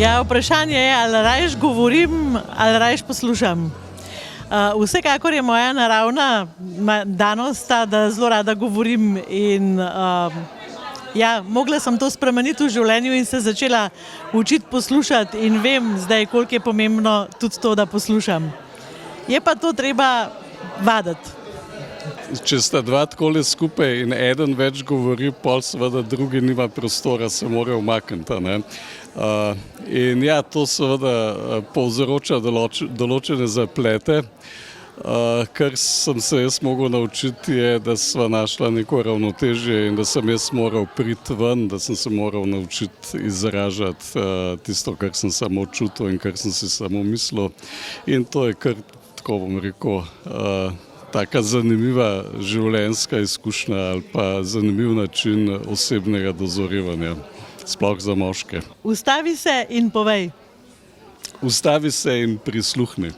Ja, vprašanje je, ali rajš govorim, ali rajš poslušam. Vsekakor je moja naravna danost ta, da zelo rada govorim in ja, mogla sem to spremeniti v življenju in se začela učiti poslušati in vem zdaj, koliko je pomembno tudi to, da poslušam. Je pa to treba vaditi. Če sta dva takole skupaj in eden več govori, pol seveda drugi nima prostora, se mora umakniti. In ja, to seveda povzroča določene zaplete. Kar sem se jaz mogel naučiti je, da sva našla neko ravnotežje in da sem jaz moral priti ven, da sem se moral naučiti izražati tisto, kar sem samo čutil in kar sem si samo mislil. In to je kar, tako bom rekel, taka zanimiva življenjska izkušnja ali pa zanimiv način osebnega dozorevanja, sploh za moške. Ustavi se in povej. Ustavi se in prisluhni.